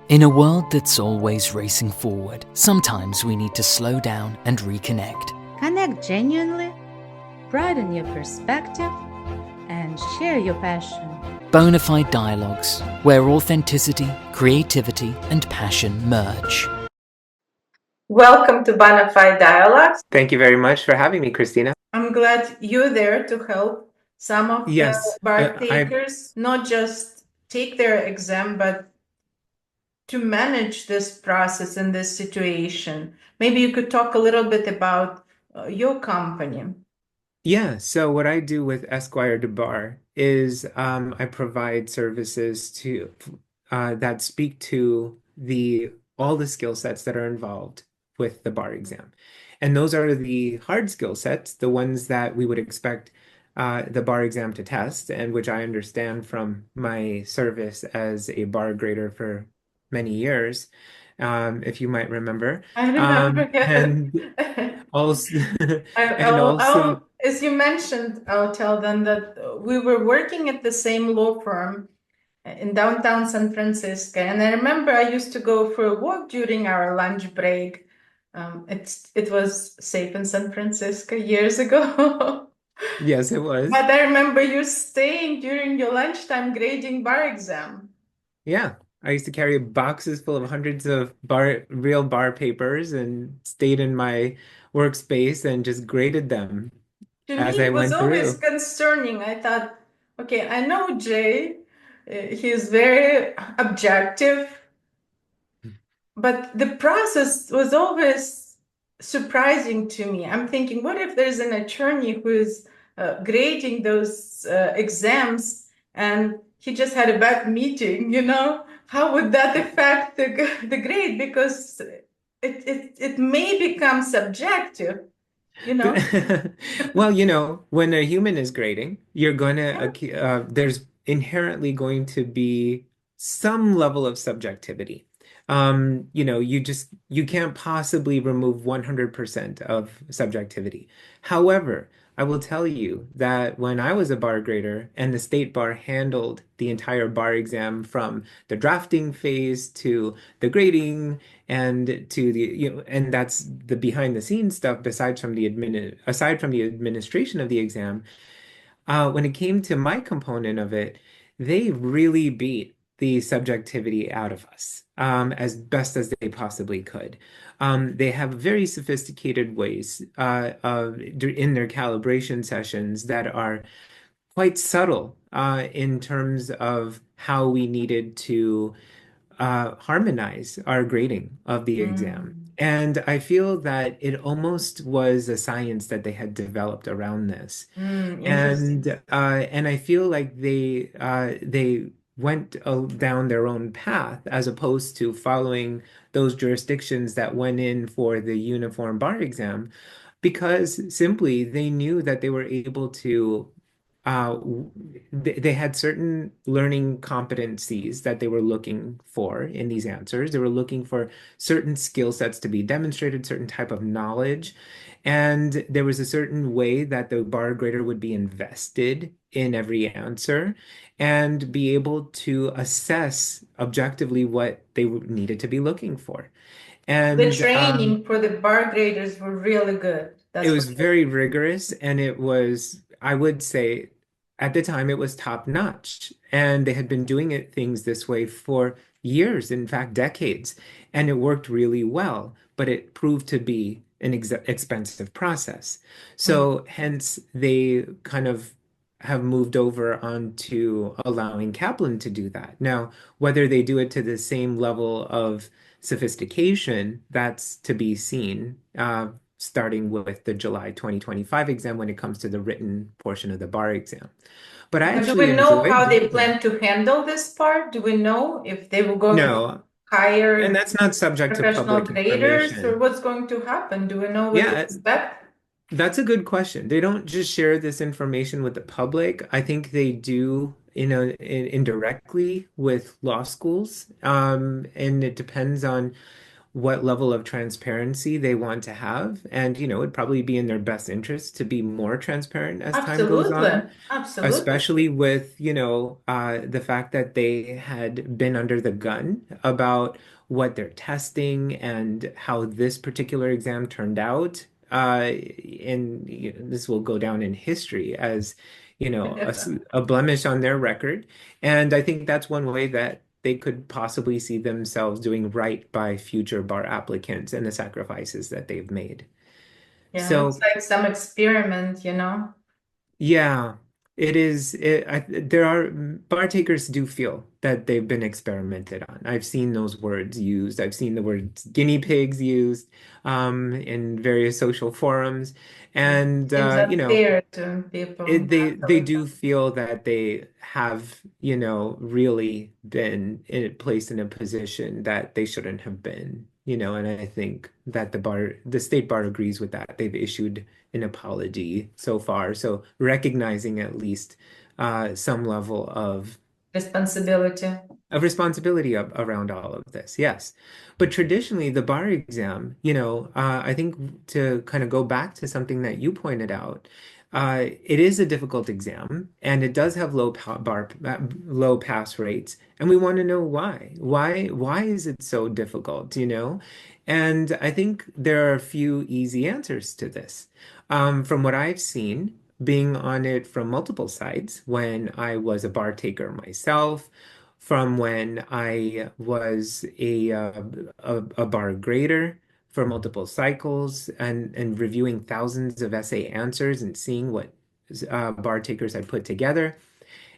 In a world that's always racing forward, sometimes we need to slow down and reconnect. Connect genuinely, broaden your perspective, and share your passion. Bonafide dialogues, where authenticity, creativity, and passion merge. Welcome to Bonafide Dialogues. Thank you very much for having me, Christina. I'm glad you're there to help some of the bar takers not just take their exam, but to manage this process in this situation. Maybe you could talk a little bit about your company. Yeah, so what I do with Esquired Bar is I provide services to that speak to all the skill sets that are involved with the bar exam. And those are the hard skill sets, the ones that we would expect the bar exam to test, and which I understand from my service as a bar grader for many years, if you might remember. I remember. And also, As you mentioned, I'll tell them that we were working at the same law firm in downtown San Francisco. And I remember I used to go for a walk during our lunch break. It was safe in San Francisco years ago. Yes, it was. But I remember you staying during your lunchtime grading bar exam. Yeah. I used to carry boxes full of hundreds of real bar papers and stayed in my workspace and just graded them as I went through. It was always concerning. I thought, okay, I know Jay, he's very objective, but the process was always surprising to me. I'm thinking, what if there's an attorney who's grading those exams and he just had a bad meeting, How would that affect the grade? Because it may become subjective. Well, when a human is grading, there's inherently going to be some level of subjectivity. You can't possibly remove 100% of subjectivity. However, I will tell you that when I was a bar grader and the state bar handled the entire bar exam from the drafting phase to the grading and to and that's the behind the scenes stuff aside from the administration of the exam. When it came to my component of it, they really beat the subjectivity out of us as best as they possibly could. They have very sophisticated ways in their calibration sessions that are quite subtle in terms of how we needed to harmonize our grading of the exam. And I feel that it almost was a science that they had developed around this. And I feel like they went down their own path as opposed to following those jurisdictions that went in for the uniform bar exam, because simply they knew that they were able to uh, they had certain learning competencies that they were looking for in these answers. They were looking for certain skill sets to be demonstrated, certain type of knowledge. And there was a certain way that the bar grader would be invested in every answer and be able to assess objectively what they needed to be looking for. And the training for the bar graders were really good. It was very rigorous, and I would say, at the time, it was top notch. And they had been doing things this way for years, in fact, decades. And it worked really well, but it proved to be an expensive process. So hence, they kind of have moved over onto allowing Kaplan to do that. Now, whether they do it to the same level of sophistication, that's to be seen. Starting with the July 2025 exam when it comes to the written portion of the bar exam. But I actually do we know how they plan to handle this part? Do we know if they will go to hire and that's not subject to professional public graders, information. or what's going to happen? Do we know what to expect? That's a good question. They don't just share this information with the public. I think they do, indirectly with law schools. And it depends on what level of transparency they want to have. And, it'd probably be in their best interest to be more transparent as time goes Absolutely. on, Absolutely. especially with, the fact that they had been under the gun about what they're testing and how this particular exam turned out. And this will go down in history as, a blemish on their record. And I think that's one way that they could possibly see themselves doing right by future bar applicants and the sacrifices that they've made. Yeah, it's So like some experiment, you know? yeah, it is. There are bar takers do feel that they've been experimented on. I've seen those words used. I've seen the words guinea pigs used in various social forums, Yeah. and Seems unfair to people. they do feel that they have, really been placed in a position that they shouldn't have been, and I think that the state bar agrees with that. They've issued an apology so far, so recognizing at least some level Responsibility. of responsibility around all of this, yes. But traditionally, the bar exam, I think to kind of go back to something that you pointed out, it is a difficult exam and it does have low pass rates, and we want to know why. Why is it so difficult, And I think there are a few easy answers to this. From what I've seen, being on it from multiple sides, when I was a bar taker myself, from when I was a bar grader for multiple cycles and reviewing thousands of essay answers and seeing what bar takers had put together,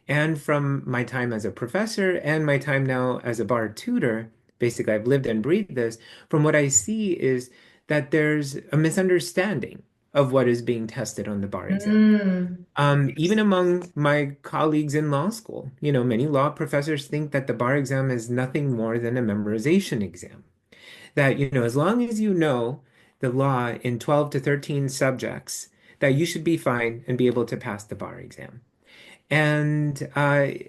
and from my time as a professor and my time now as a bar tutor. Basically, I've lived and breathed this. From what I see is that there's a misunderstanding of what is being tested on the bar exam. Mm. Even among my colleagues in law school, many law professors think that the bar exam is nothing more than a memorization exam. That, as long as you know the law in 12 to 13 subjects, that you should be fine and be able to pass the bar exam. And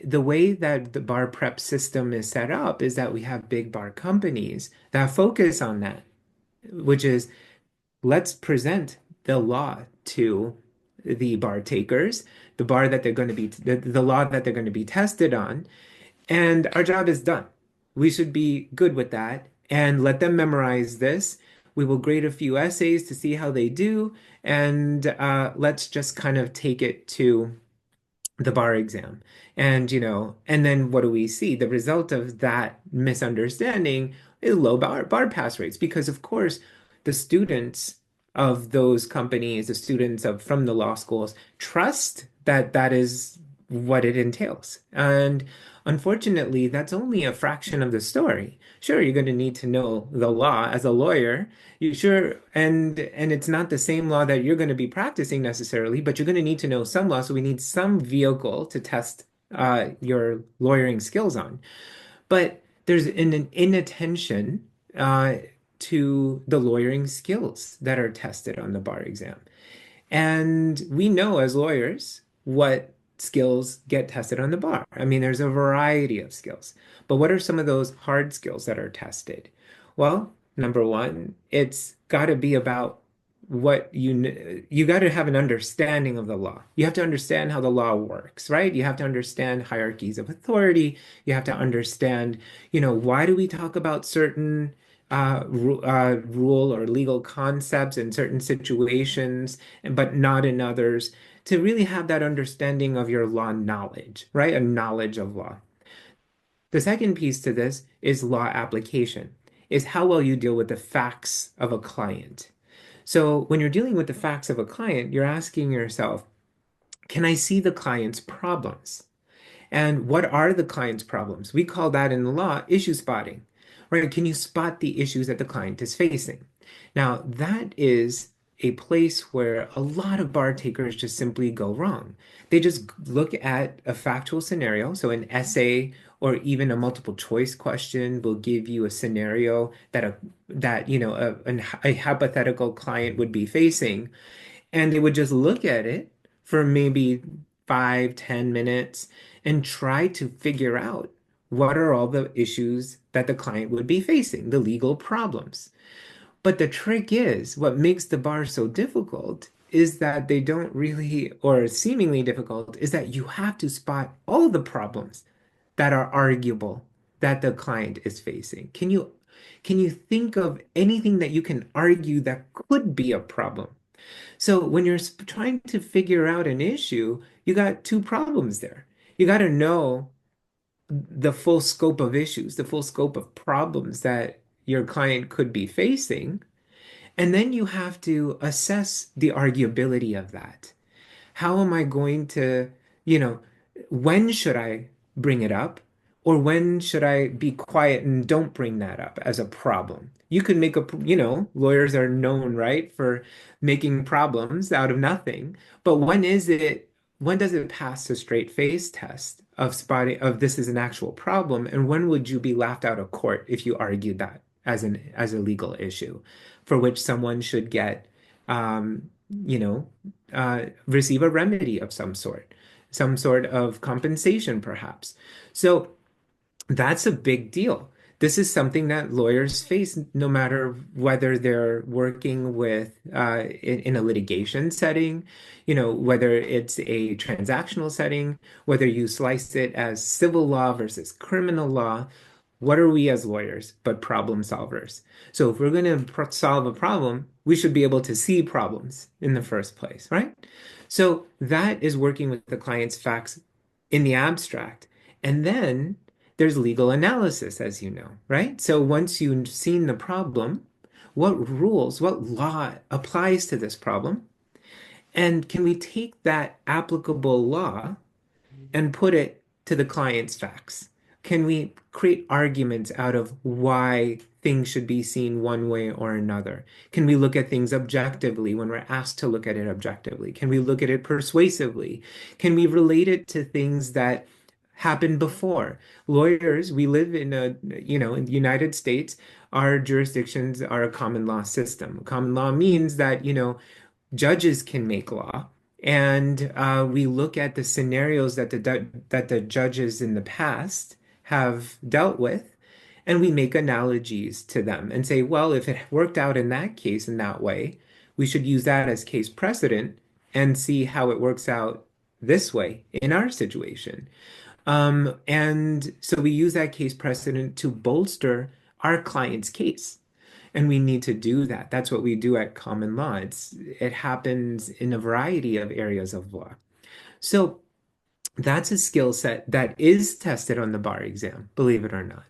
the way that the bar prep system is set up is that we have big bar companies that focus on that, which is let's present the law to the bar takers, the bar that they're going to be, the law that they're going to be tested on, and our job is done. We should be good with that and let them memorize this. We will grade a few essays to see how they do, and let's just kind of take it to the bar exam. And, and then what do we see? The result of that misunderstanding is low bar pass rates because, of course, the students of those companies, the students from the law schools trust that that is what it entails. And unfortunately, that's only a fraction of the story. Sure, you're going to need to know the law as a lawyer. You sure, and it's not the same law that you're going to be practicing necessarily, but you're going to need to know some law. So we need some vehicle to test your lawyering skills on. But there's an inattention to the lawyering skills that are tested on the bar exam. And we know as lawyers what skills get tested on the bar. I mean, there's a variety of skills. But what are some of those hard skills that are tested? Well, number one, it's got to be about what you got to have an understanding of the law. You have to understand how the law works, right? You have to understand hierarchies of authority. You have to understand, why do we talk about certain rule or legal concepts in certain situations, but not in others, to really have that understanding of your law knowledge, right? A knowledge of law. The second piece to this is law application, is how well you deal with the facts of a client. So when you're dealing with the facts of a client, you're asking yourself, can I see the client's problems? And what are the client's problems? We call that in the law issue spotting, right? Can you spot the issues that the client is facing? Now, that is a place where a lot of bar takers just simply go wrong. They just look at a factual scenario, so an essay or even a multiple choice question will give you a scenario that a hypothetical client would be facing, and they would just look at it for maybe 5, 10 minutes and try to figure out what are all the issues that the client would be facing, the legal problems. But the trick is, what makes the bar so difficult is that they don't really, or seemingly difficult, is that you have to spot all the problems that are arguable that the client is facing. Can you think of anything that you can argue that could be a problem? So when you're trying to figure out an issue, you got two problems there. You got to know the full scope of issues, the full scope of problems that your client could be facing. And then you have to assess the arguability of that. How am I going to, you know, when should I bring it up? Or when should I be quiet and don't bring that up as a problem? You could make lawyers are known, right, for making problems out of nothing. But when does it pass the straight face test of spotting of this is an actual problem? And when would you be laughed out of court if you argued that as a legal issue for which someone should get, um, you know, receive a remedy of some sort of compensation, perhaps. So that's a big deal. This is something that lawyers face no matter whether they're working with in a litigation setting, whether it's a transactional setting, whether you slice it as civil law versus criminal law. What are we as lawyers but problem solvers? So if we're going to solve a problem, we should be able to see problems in the first place, right? So that is working with the client's facts in the abstract. And then there's legal analysis, as you know, right? So once you've seen the problem, what rules, what law applies to this problem? And can we take that applicable law and put it to the client's facts? Can we create arguments out of why things should be seen one way or another? Can we look at things objectively when we're asked to look at it objectively? Can we look at it persuasively? Can we relate it to things that happened before? Lawyers, we live in in the United States, our jurisdictions are a common law system. Common law means that, judges can make law. And we look at the scenarios that the judges in the past have dealt with, and we make analogies to them and say, well, if it worked out in that case in that way, we should use that as case precedent and see how it works out this way in our situation. And so we use that case precedent to bolster our client's case. And we need to do that. That's what we do at common law. It happens in a variety of areas of law. So that's a skill set that is tested on the bar exam, believe it or not.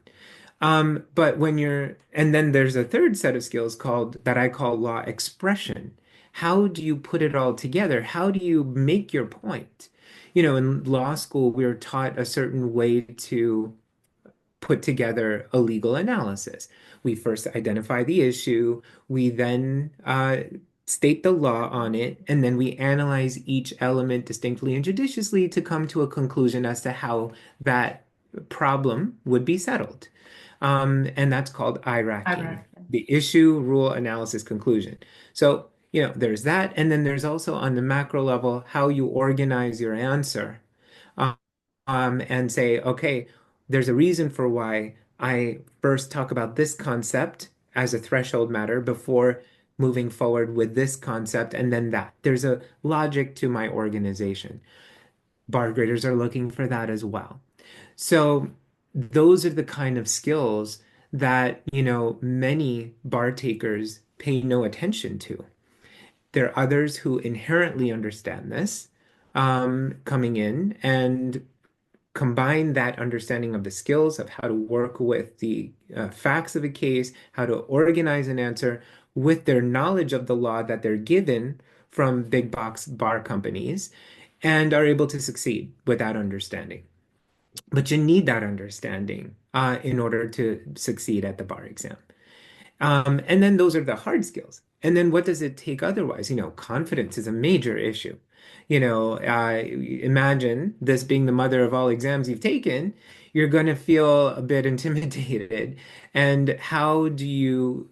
But and then there's a third set of skills that I call law expression. How do you put it all together? How do you make your point? In law school, we're taught a certain way to put together a legal analysis. We first identify the issue, we then state the law on it, and then we analyze each element distinctly and judiciously to come to a conclusion as to how that problem would be settled. And that's called IRACing, the issue, rule, analysis, conclusion. So, there's that. And then there's also on the macro level, how you organize your answer and say, okay, there's a reason for why I first talk about this concept as a threshold matter before moving forward with this concept and then that. There's a logic to my organization. Bar graders are looking for that as well. So those are the kind of skills that, many bar takers pay no attention to. There are others who inherently understand this coming in and combine that understanding of the skills of how to work with the facts of a case, how to organize an answer with their knowledge of the law that they're given from big box bar companies and are able to succeed with that understanding. But you need that understanding in order to succeed at the bar exam. And then those are the hard skills. And then what does it take otherwise? Confidence is a major issue. Imagine this being the mother of all exams you've taken, you're going to feel a bit intimidated. And how do you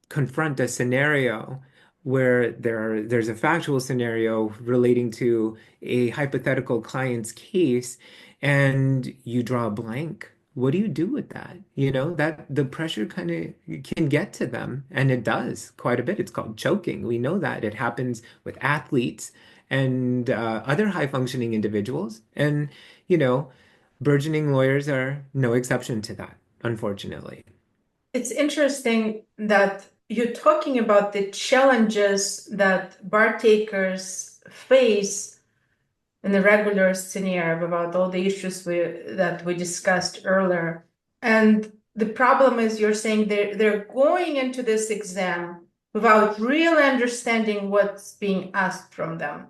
confront a scenario where there's a factual scenario relating to a hypothetical client's case, and you draw a blank, what do you do with that? You know, that the pressure kind of can get to them, and it does quite a bit. It's called choking. We know that it happens with athletes and other high functioning individuals. And, you know, burgeoning lawyers are no exception to that, unfortunately. It's interesting that you're talking about the challenges that bar takers face in the regular scenario, about all the issues that we discussed earlier. And the problem is, you're saying they're going into this exam without really understanding what's being asked from them.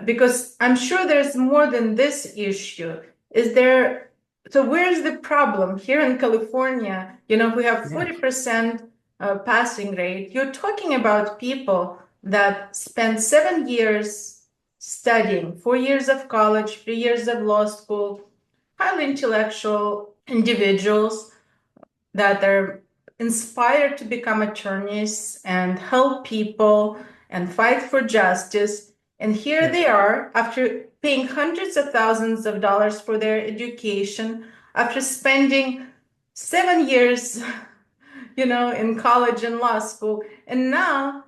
Because I'm sure there's more than this issue. So where's the problem? Here in California, you know, we have 40% passing rate. You're talking about people that spend 7 years studying, 4 years of college, 3 years of law school, highly intellectual individuals that are inspired to become attorneys and help people and fight for justice. And here they are, after paying hundreds of thousands of dollars for their education, after spending 7 years, you know, in college and law school, and now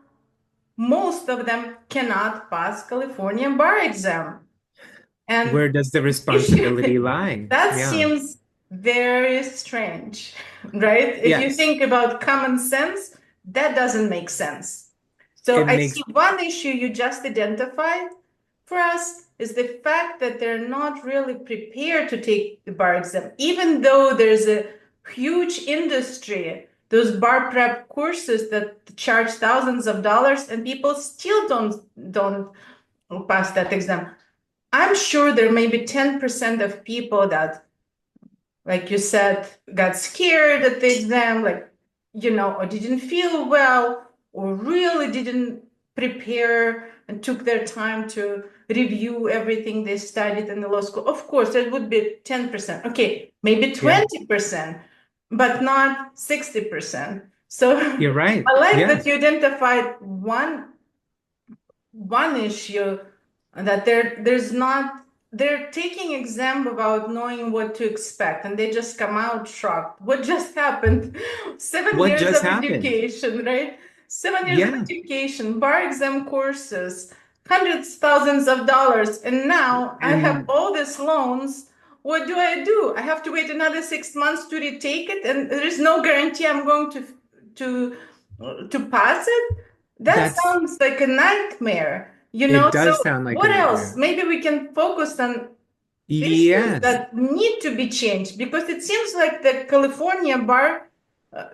most of them cannot pass California bar exam. And Where does the responsibility lie? that Yeah. seems very strange, right? If you Yes. think about common sense, that doesn't make sense. So It I makes see one issue you just identified for us is the fact that they're not really prepared to take the bar exam, even though there's a huge industry, those bar prep courses that charge thousands of dollars, and people still don't pass that exam. I'm sure there may be 10% of people that, like you said, got scared at the exam, like, you know, or didn't feel well, or really didn't prepare and took their time to review everything they studied in the law school. Of course, that would be 10%. Okay, maybe 20%, but not 60%. So You're right. I like Yeah. that you identified one issue, that they're taking exam without knowing what to expect, and they just come out shocked. What just happened? 7 What years just of happened? education, right? 7 years of Yeah. education, bar exam courses, hundreds thousands of dollars, and now I have And all these loans. What do I do? I have to wait another 6 months to retake it, and there is no guarantee I'm going to pass it. That that's sounds like a nightmare, you know? it So does sound like a what else? nightmare. Maybe we can focus on issues Yes. that need to be changed, because it seems like the California bar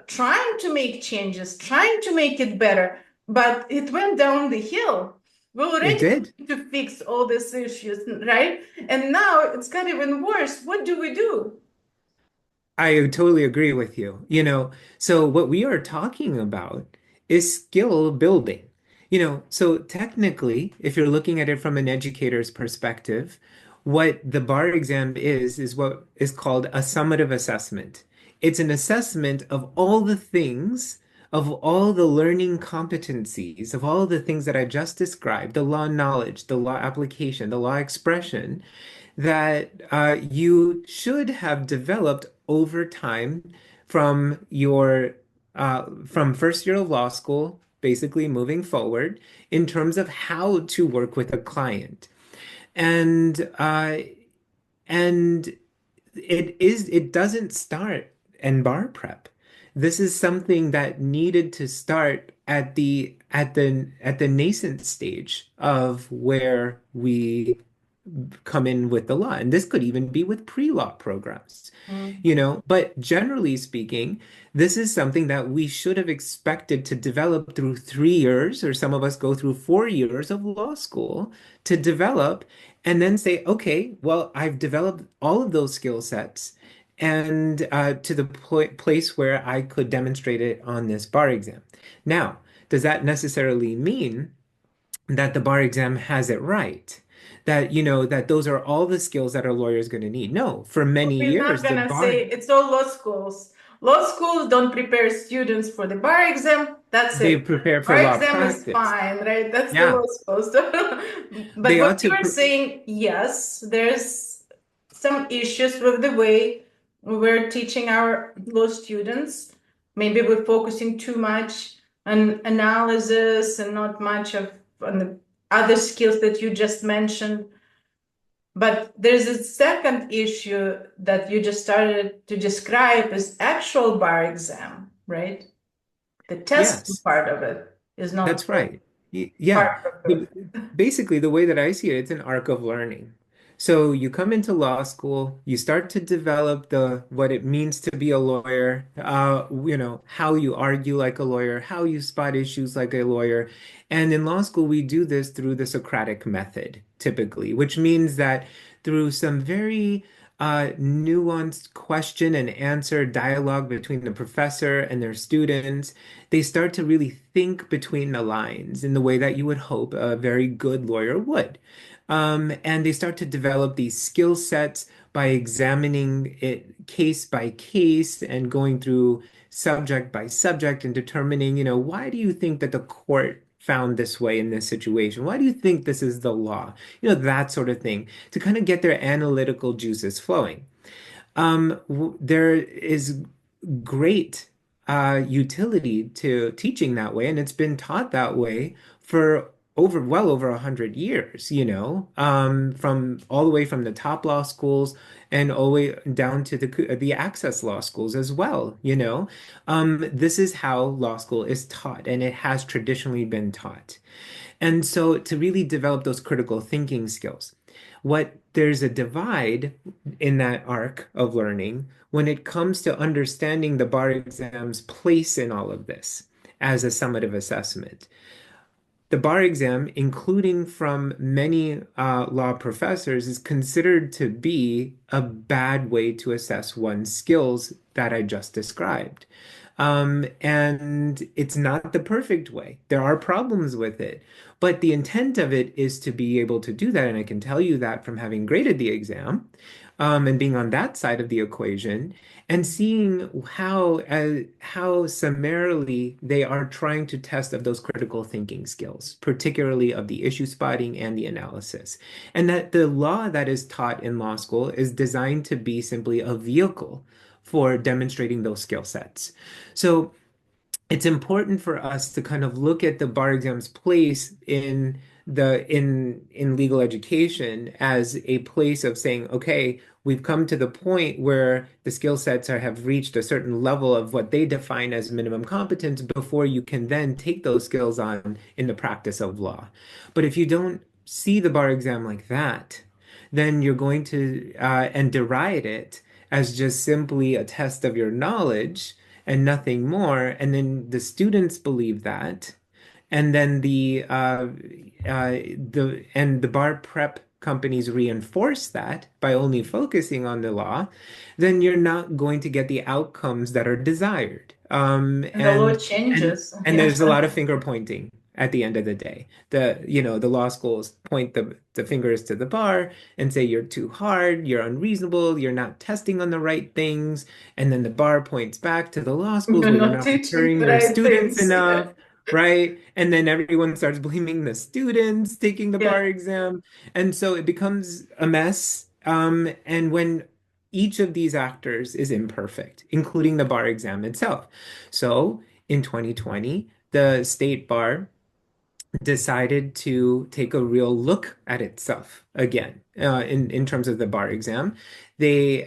trying to make changes, trying to make it better, but it went down the hill. We It already did. need to fix all these issues, right? And now it's got even worse. What do we do? I totally agree with you. You know, so what we are talking about is skill building. You know, so technically, if you're looking at it from an educator's perspective, what the bar exam is what is called a summative assessment. It's an assessment of all the things, of all the learning competencies, of all the things that I just described, the law knowledge, the law application, the law expression, that you should have developed over time from your from first year of law school, basically moving forward in terms of how to work with a client. And and it doesn't start in bar prep. This is something that needed to start at the nascent stage of where we come in with the law. And this could even be with pre-law programs, you know. But generally speaking, this is something that we should have expected to develop through 3 years, or some of us go through 4 years of law school to develop, and then say, okay, well, I've developed all of those skill sets and to the place where I could demonstrate it on this bar exam. Now, does that necessarily mean that the bar exam has it right? That, you know, that those are all the skills that a lawyer is going to need? No, for many We're not years, the gonna bar, say it's all law schools. Law schools don't prepare students for the bar exam. That's they it. prepare for Bar law exam is practice. fine, right? That's the Yeah, law schools. But they what ought to, you're saying, yes, there's some issues with the way we're teaching our law students. Maybe we're focusing too much on analysis and not much on the other skills that you just mentioned. But there's a second issue that you just started to describe as actual bar exam, right? The testing Yes. part of it is not That's right. Yeah. part of The- it. Basically, the way that I see it, it's an arc of learning. So you come into law school, you start to develop the what it means to be a lawyer, how you argue like a lawyer, how you spot issues like a lawyer. And in law school, we do this through the Socratic method, typically, which means that through some very nuanced question and answer dialogue between the professor and their students, they start to really think between the lines in the way that you would hope a very good lawyer would. And they start to develop these skill sets by examining it case by case and going through subject by subject and determining, why do you think that the court found this way in this situation? Why do you think this is the law? That sort of thing to kind of get their analytical juices flowing. There is great utility to teaching that way, and it's been taught that way for well over 100 years, from all the way from the top law schools and all the way down to the access law schools as well, This is how law school is taught, and it has traditionally been taught. And so to really develop those critical thinking skills, there's a divide in that arc of learning when it comes to understanding the bar exam's place in all of this as a summative assessment. The bar exam, including from many law professors, is considered to be a bad way to assess one's skills that I just described. And it's not the perfect way. There are problems with it, but the intent of it is to be able to do that. And I can tell you that from having graded the exam, and being on that side of the equation and seeing how summarily they are trying to test of those critical thinking skills, particularly of the issue spotting and the analysis. And that the law that is taught in law school is designed to be simply a vehicle for demonstrating those skill sets. So it's important for us to kind of look at the bar exam's place in legal education as a place of saying, okay, we've come to the point where the skill sets have reached a certain level of what they define as minimum competence before you can then take those skills on in the practice of law. But if you don't see the bar exam like that, then you're going to and deride it as just simply a test of your knowledge and nothing more. And then the students believe that. And then the bar prep companies reinforce that by only focusing on the law, then you're not going to get the outcomes that are desired. And the law And changes. and Yeah. there's a lot of finger pointing at the end of the day. The law schools point the fingers to the bar and say you're too hard, you're unreasonable, you're not testing on the right things. And then the bar points back to the law schools You're where you're not not teaching preparing the your right students things. enough, right? And then everyone starts blaming the students taking the Yeah. bar exam. And so it becomes a mess. And when each of these actors is imperfect, including the bar exam itself. So in 2020, the state bar decided to take a real look at itself again in terms of the bar exam. They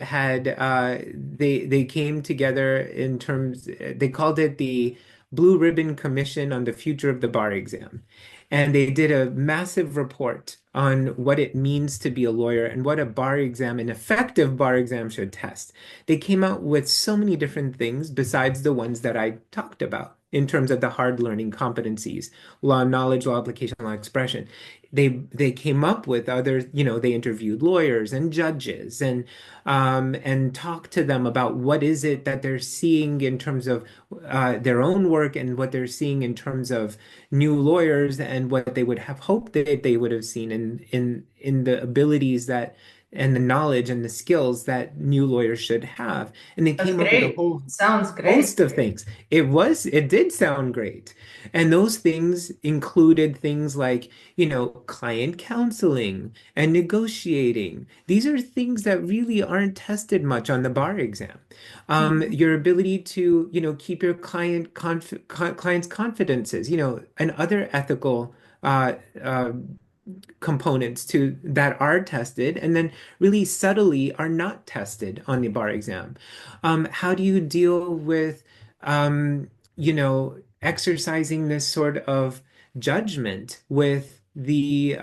came together in terms they called it the Blue Ribbon Commission on the Future of the Bar Exam. And they did a massive report on what it means to be a lawyer and what a bar exam, an effective bar exam should test. They came out with so many different things besides the ones that I talked about in terms of the hard learning competencies, law knowledge, law application, law expression. They came up with other, they interviewed lawyers and judges and talked to them about what is it that they're seeing in terms of their own work and what they're seeing in terms of new lawyers and what they would have hoped that they would have seen in the abilities that and the knowledge and the skills that new lawyers should have. And they That's came up with a great. whole Sounds great. host of things. It did sound great. And those things included things like, client counseling and negotiating. These are things that really aren't tested much on the bar exam. Mhm. Your ability to, keep your client's confidences, and other ethical uh, uh, components to that are tested and then really subtly are not tested on the bar exam. How do you deal with, exercising this sort of judgment with the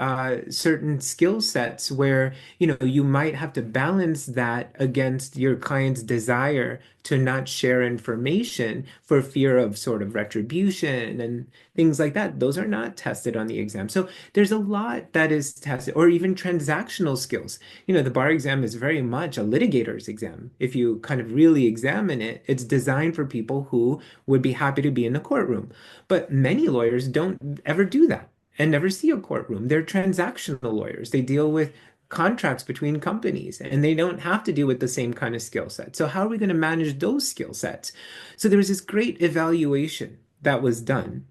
certain skill sets where, you might have to balance that against your client's desire to not share information for fear of sort of retribution and things like that. Those are not tested on the exam. So there's a lot that is tested, or even transactional skills. The bar exam is very much a litigator's exam. If you kind of really examine it, it's designed for people who would be happy to be in the courtroom. But many lawyers don't ever do that and never see a courtroom. They're transactional lawyers. They deal with contracts between companies and they don't have to deal with the same kind of skill set. So how are we going to manage those skill sets? So there was this great evaluation that was done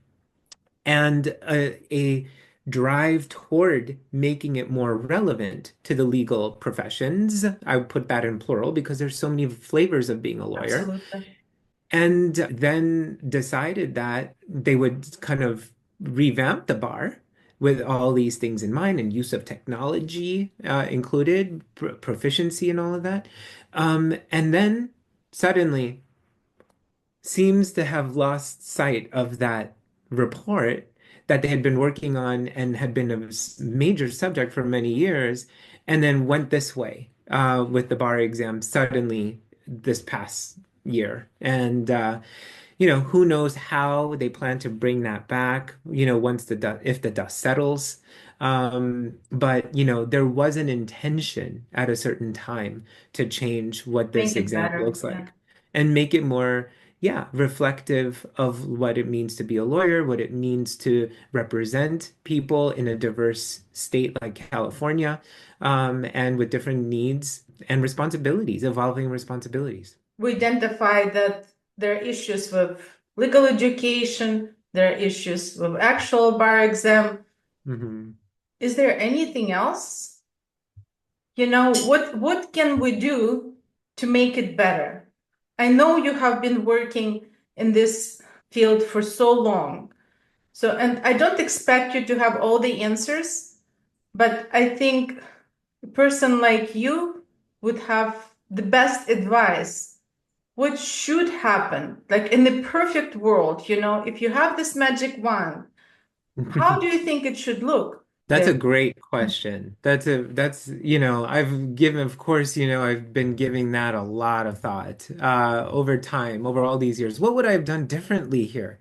and a drive toward making it more relevant to the legal professions. I would put that in plural because there's so many flavors of being a lawyer. Absolutely. And then decided that they would kind of revamp the bar with all these things in mind and use of technology included, proficiency and all of that. And then suddenly seems to have lost sight of that report that they had been working on and had been a major subject for many years, and then went this way with the bar exam suddenly this past year. And who knows how they plan to bring that back, once if the dust settles. But there was an intention at a certain time to change what this Make it exam better. looks Yeah. like and make it more, yeah, reflective of what it means to be a lawyer, what it means to represent people in a diverse state like California, and with different needs and responsibilities, evolving responsibilities. We identify that there are issues with legal education, there are issues with actual bar exam. Mhm. Is there anything else? What can we do to make it better? I know you have been working in this field for so long. So, and I don't expect you to have all the answers, but I think a person like you would have the best advice. What should happen? Like in the perfect world, if you have this magic wand, how do you think it should look? That's There. a great question. I've given, of course, I've been giving that a lot of thought over time, over all these years. What would I have done differently here?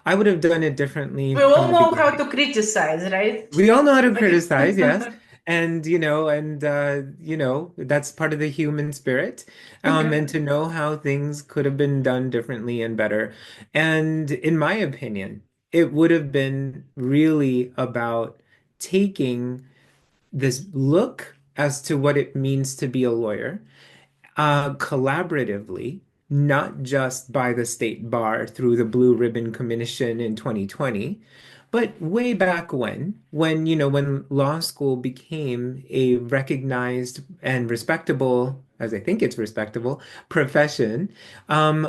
I would have done it differently We from all the know how beginning. to criticize, right? We all know how to Like, criticize, yes. That's part of the human spirit. And to know how things could have been done differently and better. And in my opinion, it would have been really about taking this look as to what it means to be a lawyer collaboratively, not just by the state bar through the Blue Ribbon Commission in 2020, but way back when law school became a recognized and respectable, as I think it's respectable, profession,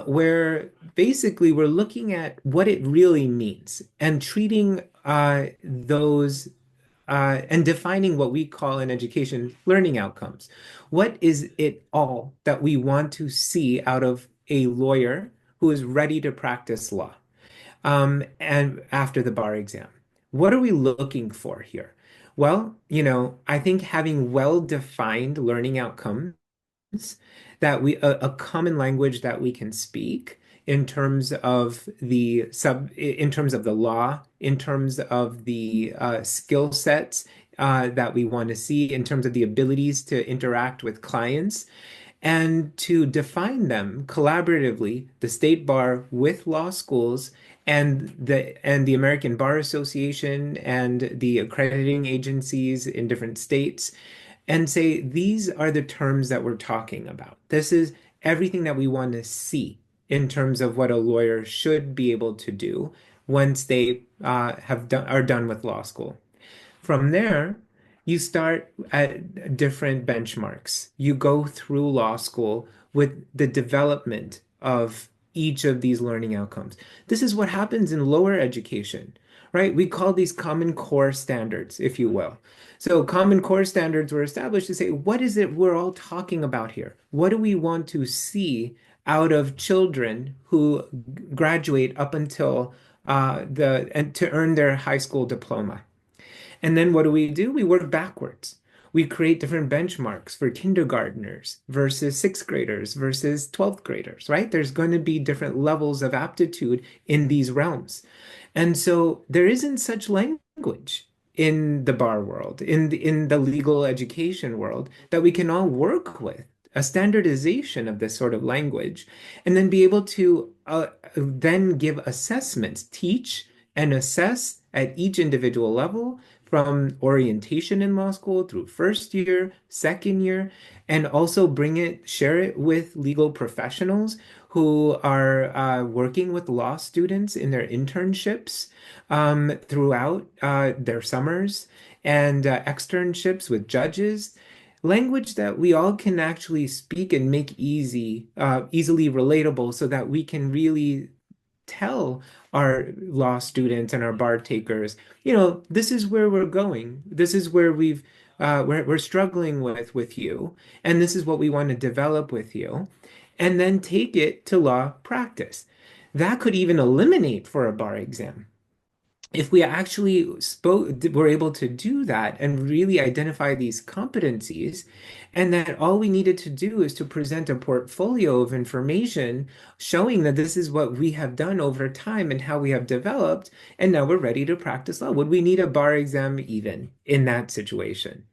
where basically we're looking at what it really means and treating those and defining what we call in education learning outcomes. What is it all that we want to see out of a lawyer who is ready to practice law and after the bar exam? What are we looking for here? Well, I think having well-defined learning outcomes that a common language that we can speak in terms of in terms of the law, in terms of the skill sets that we want to see, in terms of the abilities to interact with clients, and to define them collaboratively, the state bar with law schools and the American Bar Association and the accrediting agencies in different states and say, these are the terms that we're talking about. This is everything that we want to see in terms of what a lawyer should be able to do once they are done with law school. From there, you start at different benchmarks. You go through law school with the development of each of these learning outcomes. This is what happens in lower education, right? We call these common core standards, if you will. So common core standards were established to say, what is it we're all talking about here? What do we want to see out of children who graduate up until and to earn their high school diploma? And then what do? We work backwards. We create different benchmarks for kindergartners versus sixth graders versus 12th graders, right? There's going to be different levels of aptitude in these realms. And so there isn't such language in the bar world, in the legal education world, that we can all work with a standardization of this sort of language, and then be able to then give assessments, teach and assess at each individual level, from orientation in law school through first year, second year, and also share it with legal professionals who are working with law students in their internships throughout their summers, and externships with judges. Language that we all can actually speak and make easily relatable, so that we can really tell our law students and our bar takers, this is where we're going. This is where we're struggling with you, and this is what we want to develop with you, and then take it to law practice. That could even eliminate for a bar exam. If we actually were able to do that and really identify these competencies, and that all we needed to do is to present a portfolio of information showing that this is what we have done over time and how we have developed, and now we're ready to practice law. Would we need a bar exam even in that situation?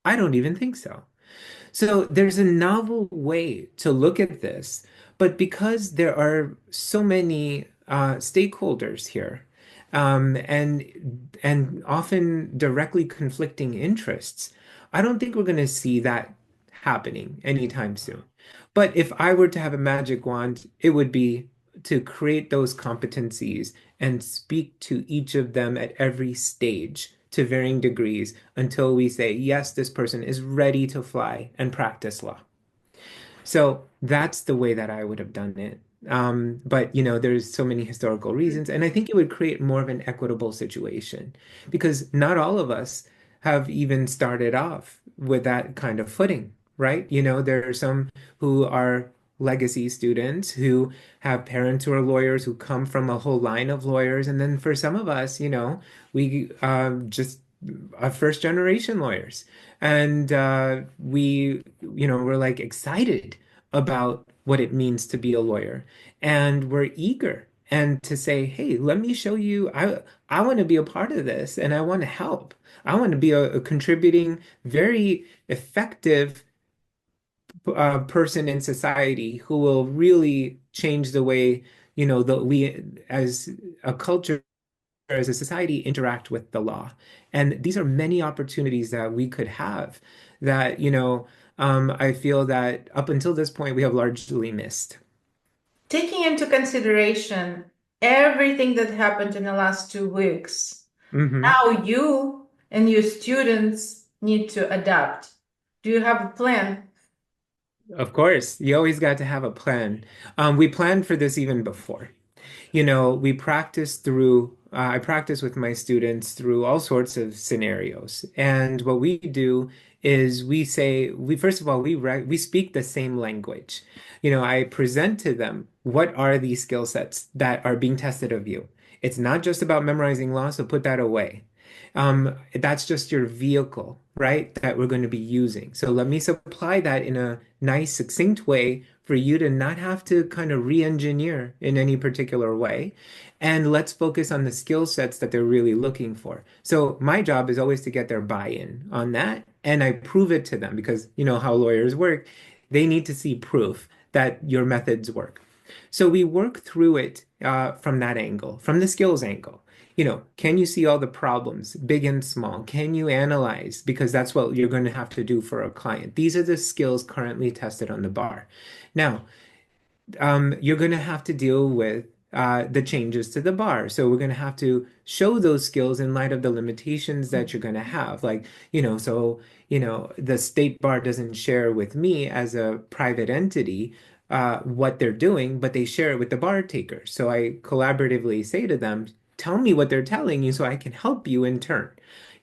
I don't even think so. So there's a novel way to look at this, but because there are so many stakeholders here, and often directly conflicting interests, I don't think we're going to see that happening anytime soon. But if I were to have a magic wand, it would be to create those competencies and speak to each of them at every stage to varying degrees until we say, yes, this person is ready to fly and practice law. So that's the way that I would have done it. But there's so many historical reasons, and I think it would create more of an equitable situation, because not all of us have even started off with that kind of footing, right? There are some who are legacy students who have parents who are lawyers who come from a whole line of lawyers, and then for some of us, we just are first generation lawyers, and we're like excited about what it means to be a lawyer, and we're eager and to say, hey, let me show you, I want to be a part of this, and I want to help. I want to be a contributing, very effective person in society who will really change the way, we as a culture, as a society, interact with the law. And these are many opportunities that we could have that, I feel that up until this point, we have largely missed. Taking into consideration everything that happened in the last 2 weeks, now you and your students need to adapt. Do you have a plan? Of course, you always got to have a plan. We planned for this even before. We practice I practice with my students through all sorts of scenarios. And what we do is first of all, we speak the same language. I present to them, what are these skill sets that are being tested of you? It's not just about memorizing law, so put that away. That's just your vehicle, right? That we're going to be using. So let me supply that in a nice, succinct way for you to not have to kind of re-engineer in any particular way. And let's focus on the skill sets that they're really looking for. So my job is always to get their buy-in on that. And I prove it to them, because you know how lawyers work. They need to see proof that your methods work. So we work through it from that angle, from the skills angle. Can you see all the problems, big and small? Can you analyze? Because that's what you're going to have to do for a client. These are the skills currently tested on the bar. Now, you're going to have to deal with the changes to the bar. So we're going to have to show those skills in light of the limitations that you're going to have. Like, the state bar doesn't share with me as a private entity what they're doing, but they share it with the bar taker. So I collaboratively say to them, tell me what they're telling you so I can help you in turn.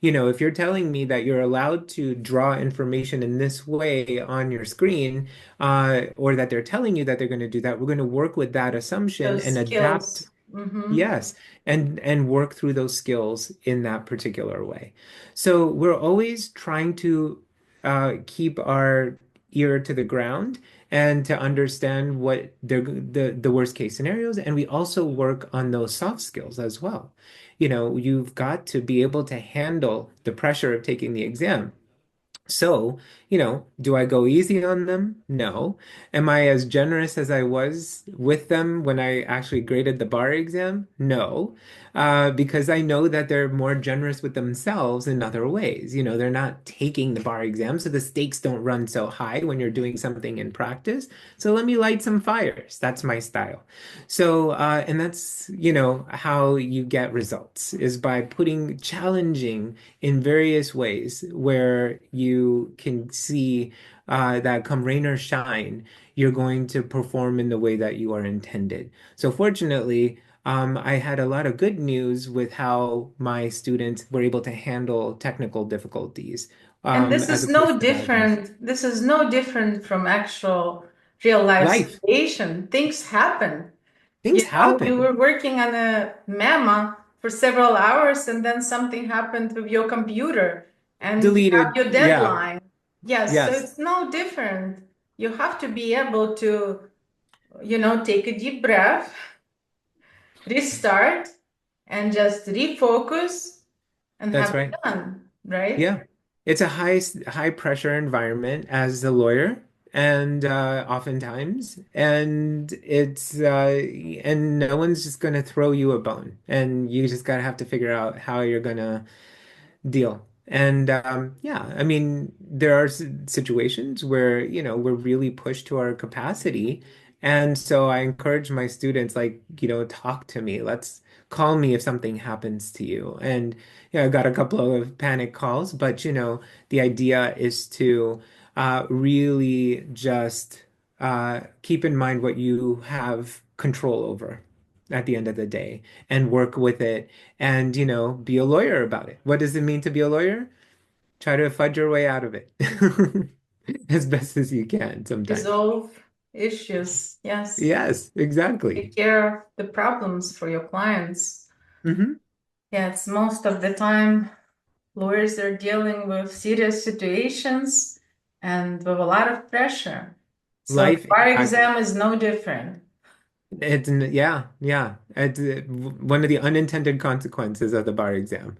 If you're telling me that you're allowed to draw information in this way on your screen, or that they're telling you that they're going to do that, we're going to work with that assumption Those and adapt, skills. Mm-hmm. yes, and work through those skills in that particular way. So we're always trying to keep our ear to the ground and to understand what the worst case scenarios, and we also work on those soft skills as well. You've got to be able to handle the pressure of taking the exam. So, do I go easy on them? No. Am I as generous as I was with them when I actually graded the bar exam? No. Because I know that they're more generous with themselves in other ways. They're not taking the bar exam, so the stakes don't run so high when you're doing something in practice. So let me light some fires. That's my style. So, and that's, how you get results is by putting challenging in various ways where you can see that come rain or shine, you're going to perform in the way that you are intended. So fortunately, I had a lot of good news with how my students were able to handle technical difficulties, And this as is opposed no to bad ones. different. This is no different from actual real life Life, situation. Things happen. things You happen. were working on a memo for several hours and then something happened with your computer and you have Deleted. your Yeah. deadline. Yes, so Yes. it's no different. You have to be able to, take a deep breath, restart, and just refocus and That's have it right. done, right? Yeah. It's a high pressure environment as a lawyer, and oftentimes, and and no one's just going to throw you a bone, and you just gotta have to figure out how you're gonna deal. And yeah, I mean, there are situations where, we're really pushed to our capacity. And so I encourage my students, like, talk to me. Let's call me if something happens to you. And, I got a couple of panic calls, but, the idea is to really just keep in mind what you have control over at the end of the day and work with it and, be a lawyer about it. What does it mean to be a lawyer? Try to fudge your way out of it as best as you can sometimes. Resolve issues. Yes. Yes, exactly. Take care of the problems for your clients. Hmm. Yeah, it's most of the time lawyers are dealing with serious situations and with a lot of pressure. So the Life, bar exam is no different. yeah, yeah. It's one of the unintended consequences of the bar exam.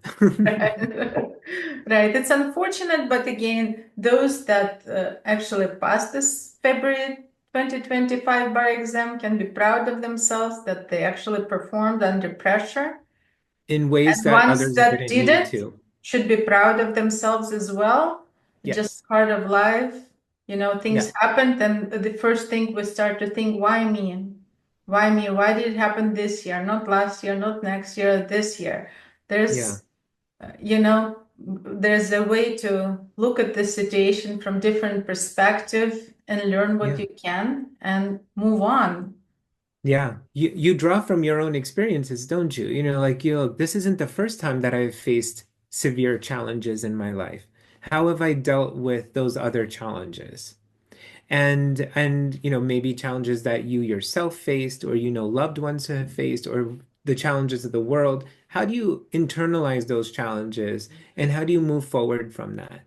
Right. It's unfortunate, but again, those that actually passed this February 2025 bar exam can be proud of themselves that they actually performed under pressure. In ways And that ones others that didn't need didn't to. should be proud of themselves as well. Yes. Just part of life. Things Yeah. happened, and the first thing we start to think, why me? Why me? Why did it happen this year? Not last year, not next year, this year. Yeah. There's, there's a way to look at the situation from different perspective and learn what Yeah. you can and move on. Yeah, you draw from your own experiences, don't you? Like this isn't the first time that I've faced severe challenges in my life. How have I dealt with those other challenges? And maybe challenges that you yourself faced or loved ones have faced or the challenges of the world. How do you internalize those challenges and how do you move forward from that?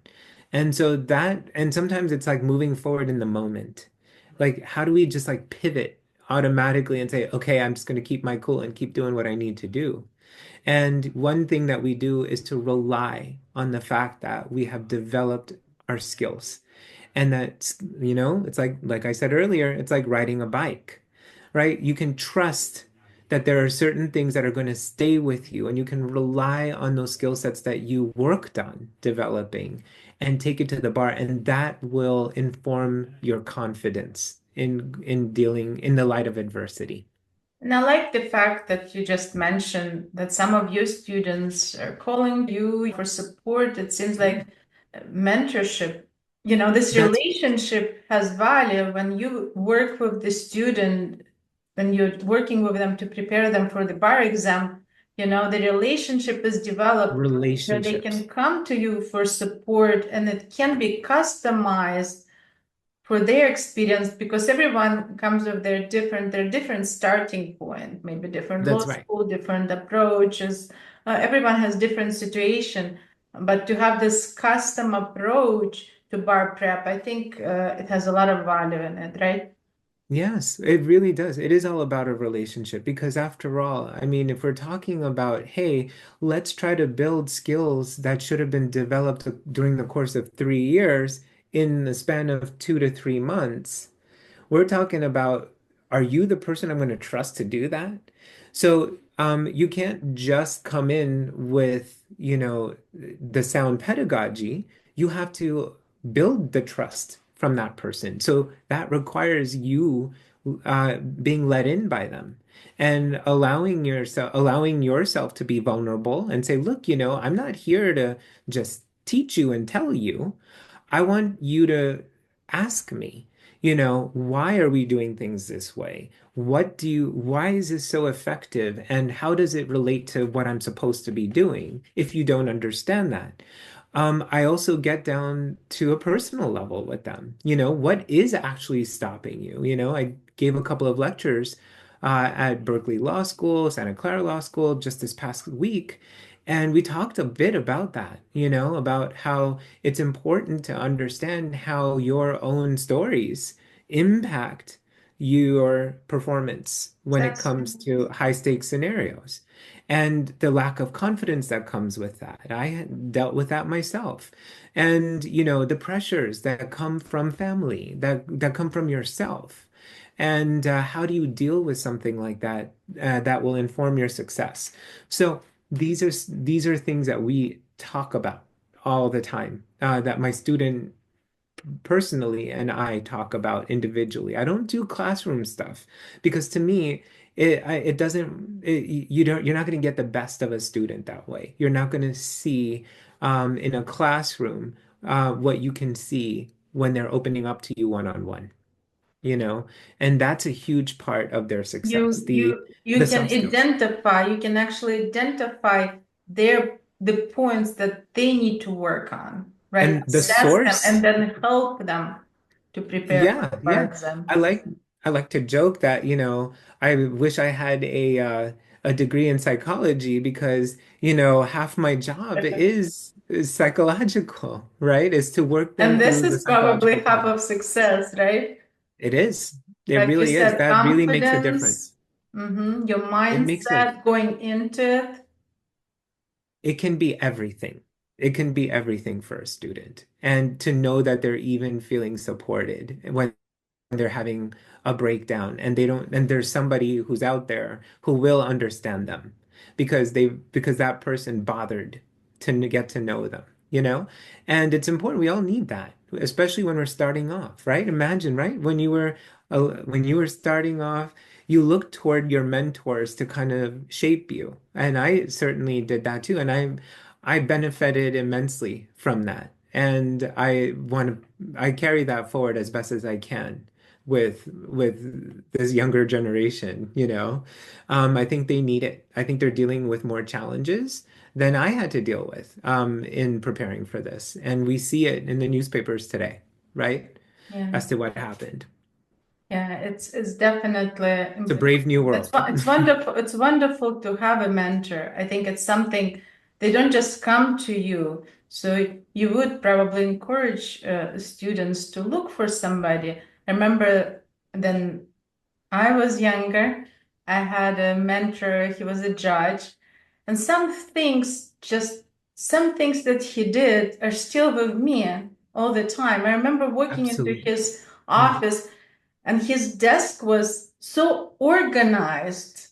And sometimes it's like moving forward in the moment. Like, how do we just like pivot automatically and say, okay, I'm just going to keep my cool and keep doing what I need to do? And one thing that we do is to rely on the fact that we have developed our skills. And that's, it's like I said earlier, it's like riding a bike, right? You can trust that there are certain things that are going to stay with you, and you can rely on those skill sets that you worked on developing and take it to the bar, and that will inform your confidence in dealing in the light of adversity. And I like the fact that you just mentioned that some of your students are calling you for support. It seems like mentorship. This That's relationship has value when you work with the student, when you're working with them to prepare them for the bar exam, the relationship is developed where they relationships. can come to you for support, and it can be customized for their experience, because everyone comes with their different starting point, maybe different law That's right. school, different approaches. Everyone has different situation, but to have this custom approach to bar prep, I think it has a lot of value in it, right? Yes, it really does. It is all about a relationship because after all, I mean, if we're talking about, hey, let's try to build skills that should have been developed during the course of 3 years in the span of 2 to 3 months, we're talking about, are you the person I'm going to trust to do that? So, you can't just come in with, the sound pedagogy. You have to build the trust from that person. So that requires you being let in by them and allowing yourself to be vulnerable and say, look, I'm not here to just teach you and tell you. I want you to ask me, why are we doing things this way? Why is this so effective? And how does it relate to what I'm supposed to be doing if you don't understand that? I also get down to a personal level with them. What is actually stopping you? I gave a couple of lectures at Berkeley Law School, Santa Clara Law School just this past week. And we talked a bit about that, about how it's important to understand how your own stories impact your performance when it That's comes to high stakes scenarios and the lack of confidence that comes with that. I had dealt with that myself. And, the pressures that come from family, that come from yourself. And how do you deal with something like that that will inform your success? So these are things that we talk about all the time, that my student personally and I talk about individually. I don't do classroom stuff because to me, it doesn't you're not going to get the best of a student that way. You're not going to see in a classroom what you can see when they're opening up to you one-on-one, and that's a huge part of their you success, the you you the can soft skills identify, you can actually identify the points that they need to work on, right? and the Assess them and source. then help them to prepare for Yeah, the bar yeah. exam. I like to joke that, I wish I had a degree in psychology because, half my job is psychological, right? Is to work them And this through the is probably psychological half problem. of success, right? It is. It Like you really is. said, That really makes a confidence, difference. your It makes a mindset going into it. It can be everything. It can be everything for a student. And to know that they're even feeling supported when they're having a breakdown and they don't and there's somebody who's out there who will understand them because that person bothered to get to know them. And it's important. We all need that, especially when we're starting off, right? Imagine, right? When you were starting off, you look toward your mentors to kind of shape you. And I certainly did that too. And I benefited immensely from that. And I carry that forward as best as I can with this younger generation. I think they need it. I think they're dealing with more challenges than I had to deal with in preparing for this. And we see it in the newspapers today, right? Yeah. As to what happened. Yeah, it's definitely It's a brave new world. it's wonderful. It's wonderful to have a mentor. I think it's something they don't just come to you. So you would probably encourage students to look for somebody. I remember then I was younger. I had a mentor. He was a judge, and some things that he did are still with me all the time. I remember walking into Absolutely. his Mhm. office and his desk was so organized.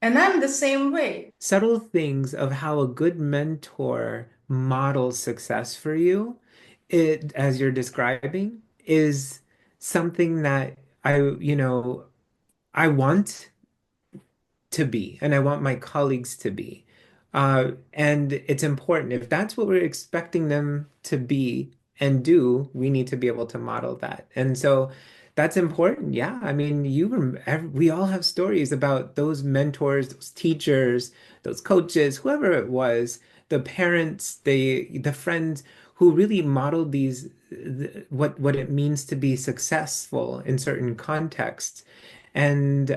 And I'm the same way. Subtle things of how a good mentor models success for you, it, as you're describing, is something that I want to be, and I want my colleagues to be. And it's important. If that's what we're expecting them to be and do, we need to be able to model that. And so that's important. Yeah. I mean, we all have stories about those mentors, those teachers, those coaches, whoever it was, the parents, the friends who really modeled what it means to be successful in certain contexts and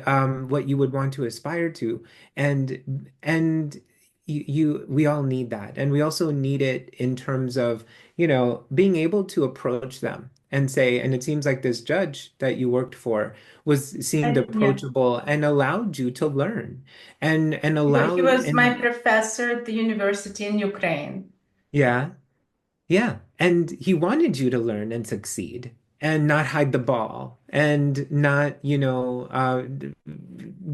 what you would want to aspire to. And we all need that. And we also need it in terms of, being able to approach them and say, and it seems like this judge that you worked for seemed And yeah, approachable and allowed you to learn and he allowed was my and professor at the university in Ukraine. yeah. Yeah, and he wanted you to learn and succeed and not hide the ball and not,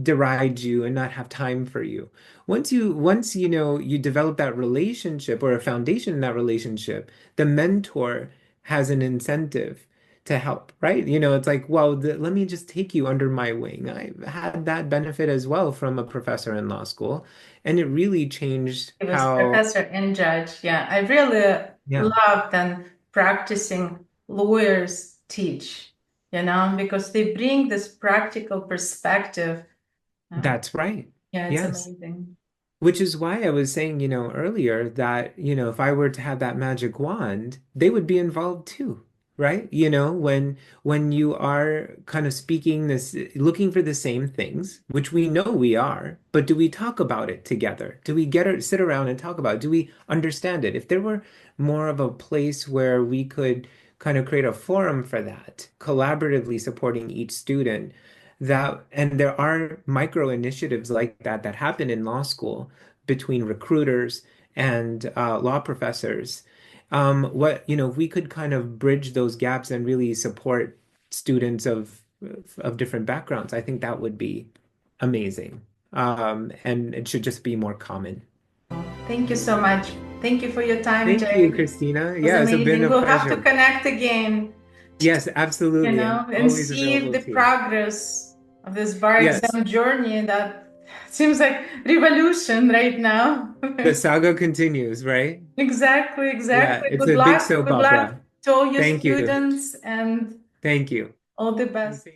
deride you and not have time for you. Once you develop that relationship or a foundation in that relationship, the mentor has an incentive to help, right? It's like, well, let me just take you under my wing. I had that benefit as well from a professor in law school, and it really changed He was how, professor and judge. Yeah, I really yeah, loved and practicing lawyers teach, because they bring this practical perspective. that's right. Yeah, it's Yes. amazing. Which is why I was saying, earlier that, if I were to have that magic wand, they would be involved too, right? When you are kind of speaking this, looking for the same things, which we know we are, but do we talk about it together? Do we sit around and talk about it? Do we understand it? If there were more of a place where we could kind of create a forum for that, collaboratively supporting each student, and there are micro initiatives like that happen in law school between recruiters and law professors. If we could kind of bridge those gaps and really support students of different backgrounds, I think that would be amazing. And it should just be more common. Thank you so much. Thank you for your time, Thank you, Jay. It Christina. was Yeah, it's been amazing. a We'll have to pleasure. connect again, Yes, absolutely. I'm and always see if available the to you. progress of this bar Yes, exam journey that seems like revolution right now. the saga continues, right? Exactly, Yeah, exactly. it's Good a big luck. soap Good luck opera. to all your Thank you. students and Thank you. all the You best. say